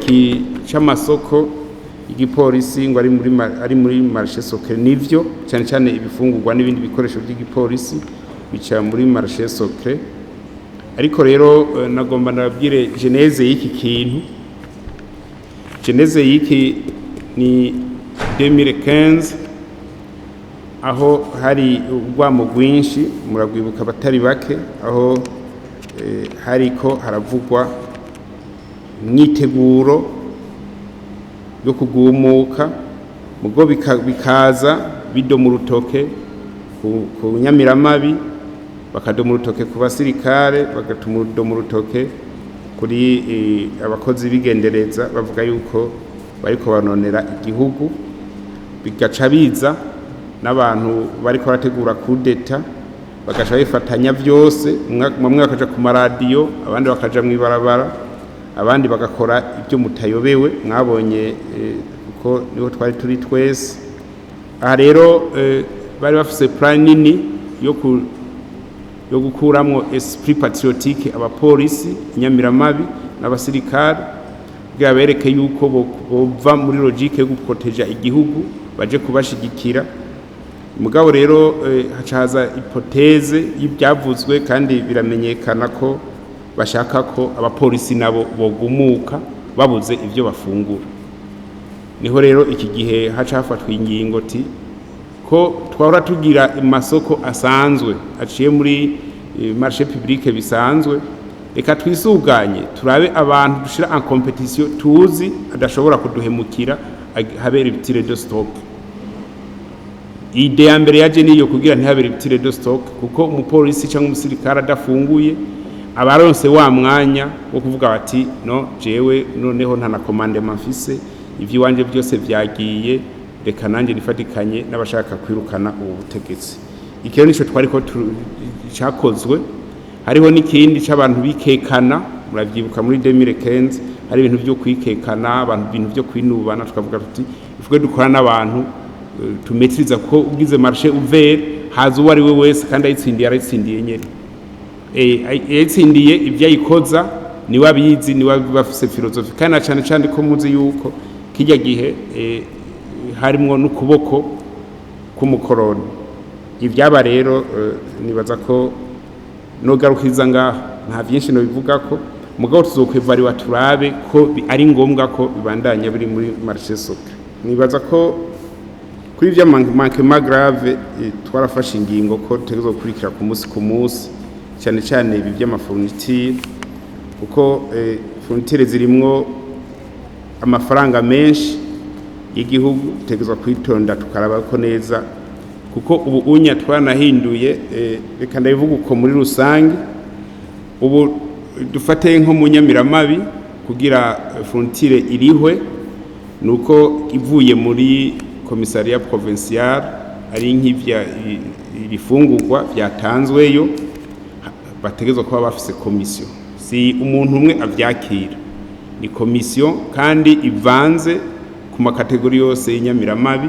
iki c'amasoko igipolisi ngo ari muri marché secret nivyo cyane cyane ibifungurwa n'ibindi bikoresho by'igipolisi bica muri marché secret. Ariko rero nagomba nababwire geneze y'iki kintu. Geneze y'iki ni 2015 aho hari urwamo rwinshi muragwibuka batari bake aho hariko haravugwa imyiteguro yo kugumuka mugo bikaza bidoma urutoke ku nyamiramabi bakadoma urutoke ku basirikare bagatuma urutoke kuri abakozi bigendereza bavuga yuko bariko banonera igihugu bigaca biza n'abantu bariko barategura kudeta bagaca bifatanya vyose mumwe bakaja ku maradiyo abandi bakaja mw'ibarabara abandi bagakora ibyo mutayobewe mwabonye uko niho twari turi twese. Aha rero bari bafise plan nini yo gukuramwo esprit patriotique abapolisi inyamiramabi n'abasirikare kugira bereke yuko bova muri logique yo guproteja igihugu baje kubashigikira. Mugabo rero hacaza hypothèse y'ibyavuzwe kandi biramenyekana ko bashaka ko abapolisi nabo bogumuka babuze ivyo bafungura. Niho rero iki gihe hacafatwa ingingo ko twahora tugira amasoko asanzwe aciye muri marché public bisanzwe reka twisuganye turabe abantu dushira en competition tuzi adashobora kuduhemukira habera ibitire de stock. Ide ya mbere yaje niyo kugira ntihabera ibitire de stock kuko umupolisi cyangwa umusirikare adafunguye abaronse wa mwanya wo kuvuga bati no jewe noneho ntana commandement mfise ivyo wanje byose vyagiye reka nanje nifatikanye n'abashaka kwirukana ubu butegetsi. Ikero nico twariko cyakozwe. Hariho n'ikindi c'abantu bikekana muravyibuka muri 2015 hari ibintu byo kwikekana abantu ibintu byo kwinubana tukavuga tuti ifwe dukora n'abantu tumetriza ko ugize marché ouvert haza uwari we wese kandi ayitsindiye nyene yatsindiye ibyo ayikoza ni wabizi ni bafise philosophy kana cyane ko muzi yuko kijya gihe harimo n'ukuboko k'umukoroni. Ivyaba rero nibaza ko nogarukiza ngaho nta byinshi no bivuga ko mugabo tuzokwevariwa turabe ko ari ngombwa ko bibandanya biri muri marché secret. Nibaza ko kuri ivyo manquement grave twarafashe ingingo ko tegezo kurikira ku munsi cyane ibi by'amafurniture kuko furniture zirimwo amafaranga menshi y'igihugu tegezwa kwitonda tukaraba ko neza kuko ubu unya twanahinduye reka ndabivuga uko muri rusange ubu dufate nko mu nyamiramabi kugira furniture irihwe nuko ivuye muri commissariat provincial ari nk'ivya ibifungurwa byatanzweyo bategezwa kuba bafise commission si umuntu umwe avyakira ni commission kandi ivanze ku makategori yose y'inyamiramabi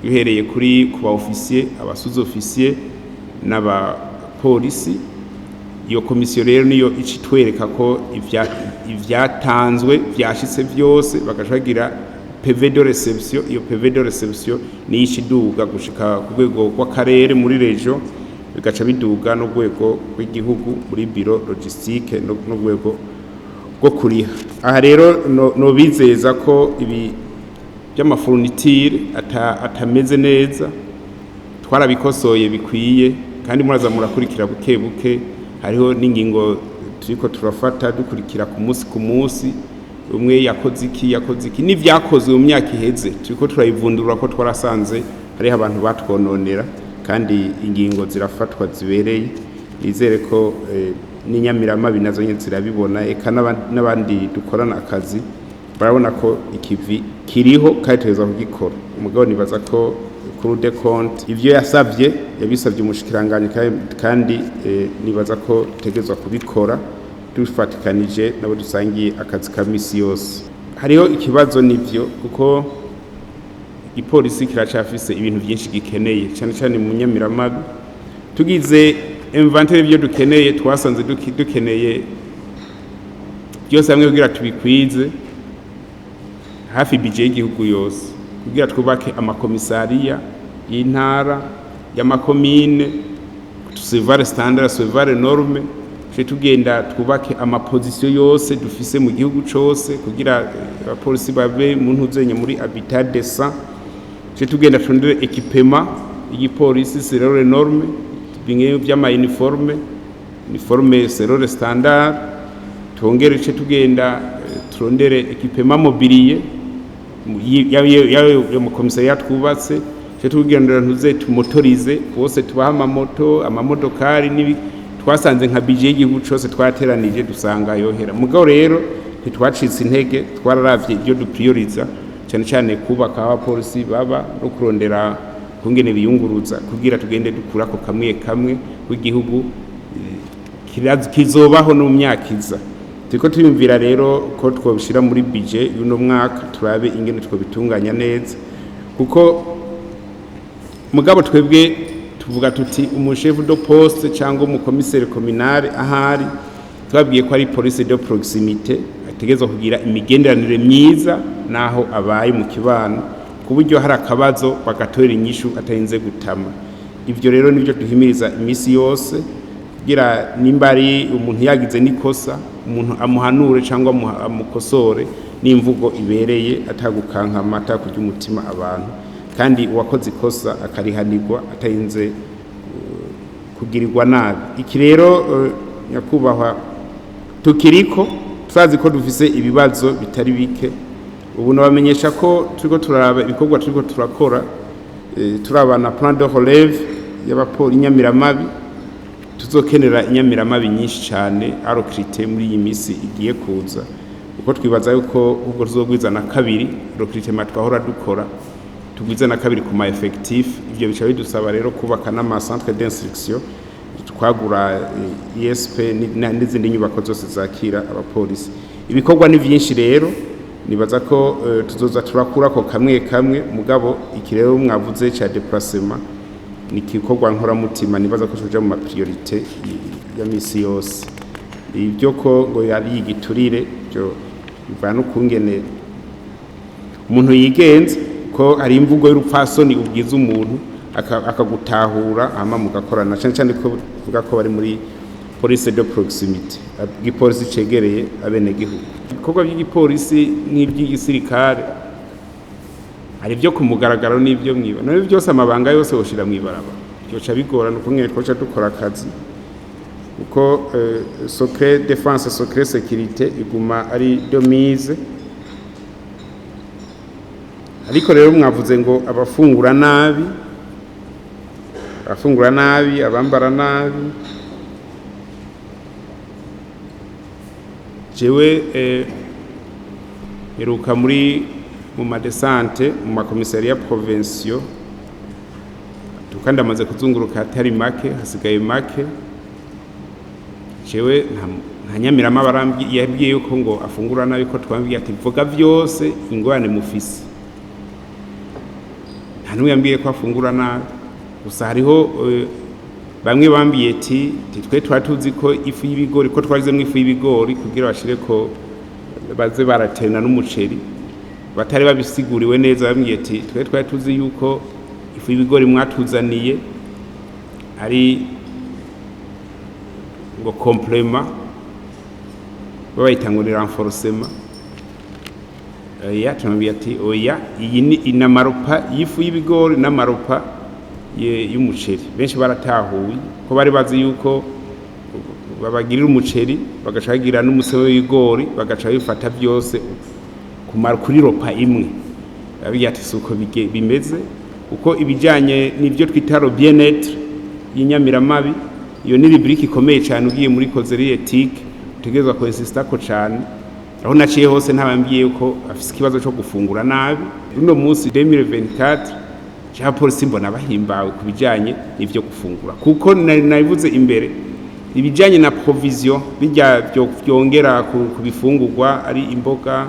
uhereye kuri kuba officier abasuze officier n'aba polisi. Iyo commission rero niyo icitwereka ko ivyatanzwe vyashitse byose bagashagira PV de reception. Iyo PV de reception ni ishiduga gushika ku rwego rw'akarere muri region bigaca biduga no rwego rw'igihugu muri biro logistique no rwego rwo kuriha. Aha rero no bizeza ko ibi by'amafurniture atameze neza twarabikosoye bikwiye kandi muraza murakurikira buke hariho n'ingingo turiko turafata dukurikira ku munsi umwe yakoze iki n'ivyakozwe mu myaka iheze turiko turayivundura ko twarasanze hari abantu batwononera kandi ingingo zirafatwa zibereye. Nizere ko n'inyamiramabi nazo nyene zirabibona eka n'abandi dukorana akazi barabona ko ikivi kiriho kandi teza kugikora. Umugabo nibaza ko kuri de compte ivyo yabisavye umushikiranganji kandi nibaza ko tegezwa kubikora dufatikanije nabo dusangiye akazi ka misi yose. Hariho ikibazo nivyo kuko ipolisi kiracafise ibintu byinshi gikeneye cyane mu nyamiramabi tugize inventaire byo dukeneye twasanze dukeneye byose hamwe kugira tubikwize hafi budget y'igihugu yose kugira twubake amakomisariya y'intara y'amakomine tusevare standard sevare norme tugenda twubake amaposition yose dufise mu gihugu cose kugira abapolisi babe mu ntuzenye muri habitat decent tugenda tundire equipement y'igipolisi serore norme bimwe by'ama uniforme serore standard tongere tugenda turondere equipement mobilier yayo mu komisariya twubatse tugendera ntuze tumotorize bose tubaha amamodokari nibi twasanze nka budget y'igihugu cyose twateranije dusanga yohera mugabo rero ntitwacitse intege twararavye ibyo duprioriza cyane cyane kubaka abapolisi baba no kurondera kungene biyunguruza kugira tugende dukura ko kamwe w'igihugu kizobaho no myaka turiko tuyumvira rero ko twobishira muri budget y'uno mwaka turabe ingene twobitunganya neza kuko mugabo twebwe tuvuga tuti umushefu de poste cyangwa umukomiseri communal ahari twabwiye ko ari police de proximité ategezwe kugira imigenderanire myiza naho abaye mu kibano kuburyo hari akabazo bagatorera inyishu atarinze gutama ivyo rero nivyo duhimiriza imisi yose kugira nimbari umuntu yagize nikosa umuntu amuhanure cyangwa amukosore n'imvugo ibereye atagukankama atakurya umutima abantu kandi uwakoze ikosa akarihanirwa atarinze kugirirwa nabi iki rero nyakubahwa tukiriko twazi ko dufise ibibazo bitari bike ubu nabamenyesha ko turiko turaraba ibikogwa turiko turakora turabana plan de relève y'abapoli Nyamiramabi tuzokenera Nyamiramabi nyinshi cyane arokrite muri iyi misi igiye kuza uko twibaza yuko ubwo tuzogwiza na kabiri recrutement twahora dukora tugwiza na kabiri ku ma effectif ivyo bica bidusaba rero kubaka n'ama centre d'instruction twagura ISP n'izindi nyubako zose zakira abapolisi ibikorwa ni byinshi rero nibaza ko tuzoza turakura ko kamwe mugabo iki rero mwavuze ca déplacement ni kikorwa nkora mutima nibaza ko tuje mu ma priorité ya misi yose ibyo ko ngo yari igiturire byo bivana ukungene umuntu yigenze ko ari imvugo y'urupfasoni ubwiza umuntu akagutahura hama mugakorana cyane ko vuga ko bari muri police de proximité igipolisi cegereye abene gihugu ibikorwa by'igipolisi nk'iby'igisirikare ari byo kumugaragaro n'ibyo mwiba none byose amabanga yose woshira mwibaraba byoca bigorana ukungene twoca dukora akazi uko secret défense secret sécurité iguma ari domise ariko rero mwavuze ngo abafungura nabi abambara nabi jewe eruka mu madesante mu makomisariya provinciaux tukandi amaze kuzunguruka atari make hasigaye make jewe nta Nyamirama barambye yabwiye yuko ngo afungura nabi ko twambwiye ati vuga byose ingorane mufise nta numwe yambwiye ko afungura nabi gusa hariho bamwe bambiye ati twe twatuzi ko ifu y'ibigori ko twarizemo ifu y'ibigori kugira bashire ko baze baratena n'umuceri batari babisiguriwe neza bamwiye ati twe twatuzi yuko ifu y'ibigori mwatuzaniye ari ngo complément babayitanga ni renforcement ya tumbiye ati oya iyi ni inamaropa y'ifu y'ibigori n'amaropa y'umuceri benshi baratahuye ko bari bazi yuko babagirira umuceri bagacagira n'umusebe w'ibigori bagaca bifata byose kumara kuri ropa imwe babiye ati suko bimeze uko ibijanye n'ibyo twitaro bien-être y'Inyamiramabi iyo ni rubrique ikomeye cyane ugiye muri causerie éthique utegezwa ko insista ko cyane aho naciye hose ntabambiye yuko afise ikibazo cyo gufungura nabi uno munsi 2024 cha polisi mbona bahimbawe kubijanye n'ivyo gufungura kuko nabivuze imbere ibijanye na provision bijya byongera ku bifungurwa ari imboga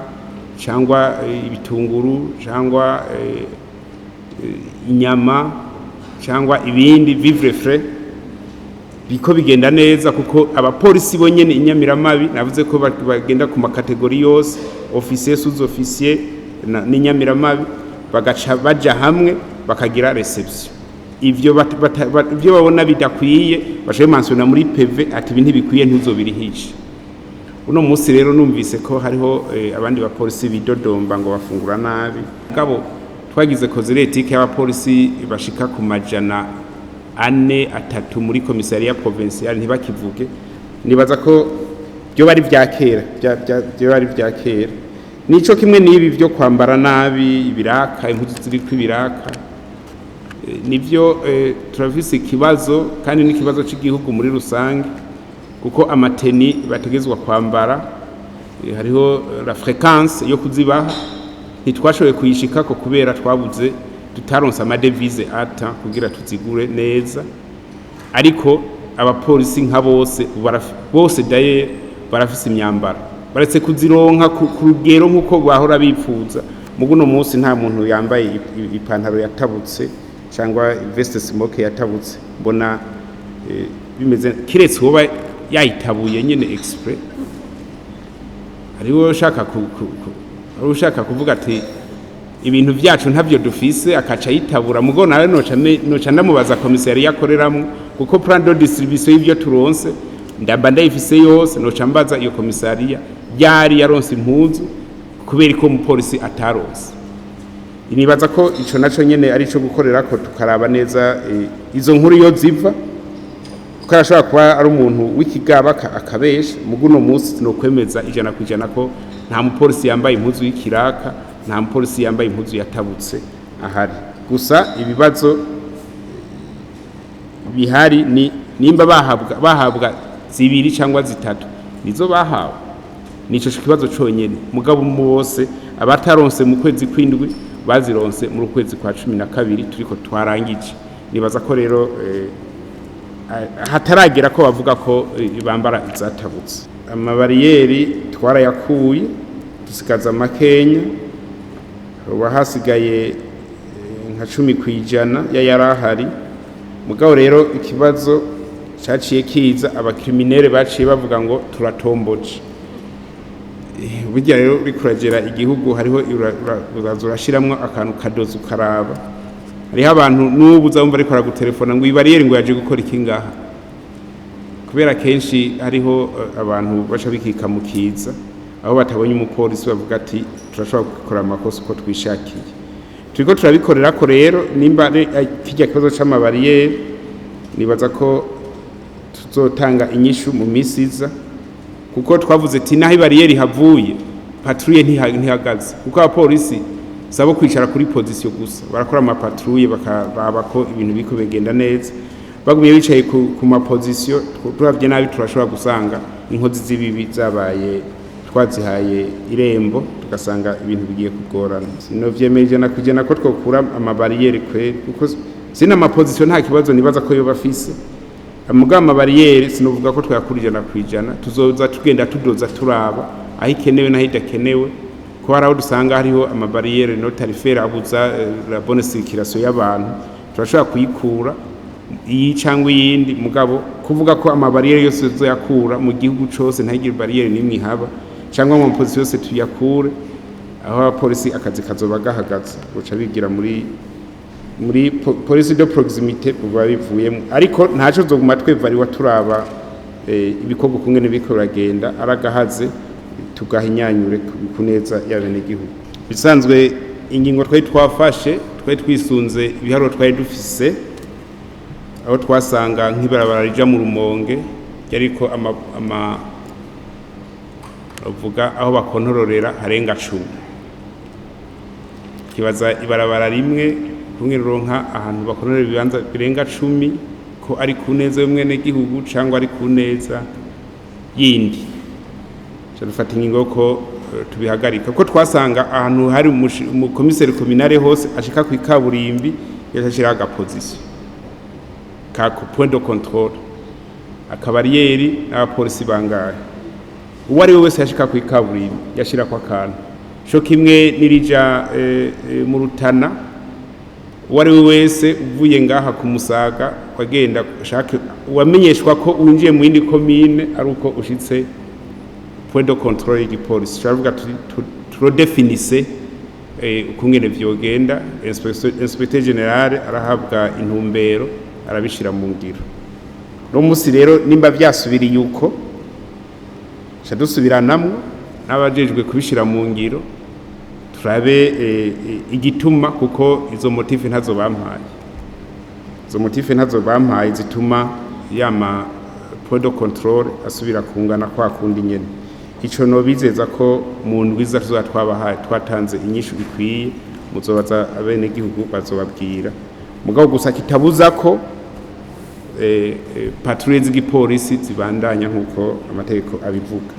cyangwa ibitunguru cyangwa inyama cyangwa ibindi vivre frais biko bigenda neza kuko abapolisi bonyene Inyamiramabi navuze ko bagenda ku makategori yose officier sous officier n'inyamiramabi bagaca baja hamwe bakagira reception. Ivyo babona bidakwiye bashoye mansona muri PV ati ibi ntibikwiye ntuzobirihisha. Uno munsi rero numvise ko hariho abandi bapolisi bidodomba ngo bafungura nabi. Gabo twagize koziretike y'abapolisi bashika ku majana 4-3 muri komisariya provinciale ntibakivuge. Nibaza ko byo bari vyakera byo bari vyakera. Nico kimwe nibi byo kwambara nabi ibiraka impuzu ziri kwibiraka. Nivyo turafise ikibazo kandi n'ikibazo cy'igihugu muri rusange kuko amateni bategezwa kwambara hariho la fréquence yo kuzibaha ntitwashoboye kuyishika ko kubera twabuze tutaronsa amadevize ata kugira tuzigure neza ariko abapolisi nka bose daye barafise imyambaro baretse kuzironka ku rugero nkuko bahora bipfuza muguno munsi nta muntu yambaye ipantaro yatabutse cyangwa veste smoke yatabutse mbona bimeze kiretse woba yayitabuye nyene express ariwo ushaka kuvuga ati ibintu byacu ntavyo dufise akaca yitabura mugo nawe noca ndamubaza komisari yakoreramwe kuko plan de distribution y'ivyo turonse ndamba ndayifise yose noca mbaza iyo komisariya yari yaronse impuzu kubera ko umupolisi ataronse. Nibaza ko ico naco nyene ari cyo gukorera ko tukaraba neza izo nkuru yo ziva ukarashaka kuba ari umuntu w'ikigaba akabesha muguno munsi no kwemeza 100% ko nta mupolisi yambaye impuzu y'ikiraka nta mupolisi yambaye impuzu yatabutse ahari gusa ibibazo bihari ni nimba bahabwa zibiri cyangwa zitatu nizo bahawe nico kibazo cyonyene mugabo bose abataronse mu kwezi kwindwi bazironse mu kwezi kwa 12 turiko twarangije. Nibaza ko rero hataragera ko bavuga ko bambara izatabutse. Amabariyeri twarayakuye dusigaza makenya hasigaye nka 10% yarahari mugabo rero ikibazo cyaciye kiza abakriminere baciye bavuga ngo turatomboje. Burya rero bikuragera igihugu hariho urashiramwe akantu kadozo karaba hariho abantu n'ubu uzumva ariko aragutelefona ngo ibariyeri ngo yaje gukora ikingaha kubera kenshi hariho abantu baca bikika mu kiza aho batabonye umupolisi bavuga ati turashobora gukora amakosa uko twishakiye turiko turabikorera ko rero nimba kijya kibazo c'amabariyeri nibaza ko tuzotanga inyishu mu misiza kuko twavuze ati naho ibariyeri havuye patrouille ntihagaze kuko abapolisi sabo kwicara kuri position gusa barakora ama patrouille bakaba ko ibintu biko bigenda neza bagumye bicaye ku ma position turavye nabi turashobora gusanga inkozi z'ibibi zabaye twazihaye irembo tugasanga ibintu bigiye kugorana sino vyemeje nakujena ko twokura amabariyeri kwe kuko sina ama position nta kibazo nibaza ko yo bafise amugama bariyeri sinovuga ko twakurije na kwijana tuzoza tugenda tudoza turaba aho ikenewe na hidakenewe ko haraho dusanga hariho amabariyeri no tarifaire abuza la bonne circulation y'abantu turashobora kuyikura iyi cyangwa yindi mugabo kuvuga ko amabariyeri yose zoyakura mu gihugu cyose ntagire bariyeri nimwe haba cyangwa mu position yose tuyakure aho abapolisi akazi kazoba gahagaze buca bigira muri police de proximité kuva bivuyemo ariko ntaco zoguma tweva ari waturaba ibikogwa kungene bikoragenda aragahaze tugahinyanyure kuneza yabene gihugu bisanzwe ingingo twafashe twisunze ibiharo twari dufise aho twasanga nk'ibarabara rija mu Rumonge yariko bavuga aho bakontororera harenga 10 kibaza ibarabara rimwe kumwe ronka ahantu bakorera ibibanza birenga 10 ko ari kuneza y'umwene gihugu cyangwa ari kuneza yindi cyo dufata ingingo ko tubihagarika ko twasanga ahantu hari mu komiseri communale hose ashika ku ikaburimbi yashira agaposition ka point de contrôle akabariyeri n'abapolisi bangaye uwari wese yashika ku ikaburimbi yashira kwa kantu cyo kimwe nirija mu Rutana uwari wese uvuye ngaha ku Musaga wagenda shaka wamenyeshwa ko winjiye mu yindi commune ari uko ushitse point de contrôle y'igipolisi cyavuga turodefinize ukungene vyogenda. Inspecteur general arahabwa intumbero arabishira mu ngiro. No musi rero nimba vyasubiri yuko cha dusubiranamwo n'abajejwe kubishira mu ngiro turabe igituma, kuko izo motive ntazo bampaye zituma yama point de control asubira kungana kwa kundi nyene. Ico no bizeza ko mu ndwiza twabahaye twatanze inyishu ikwiye, muzobaza abene gihugu bazobabwira. Mugabo gusa kitabuza ko patrouille z'igipolisi zibandanya nkuko amategeko abivuga.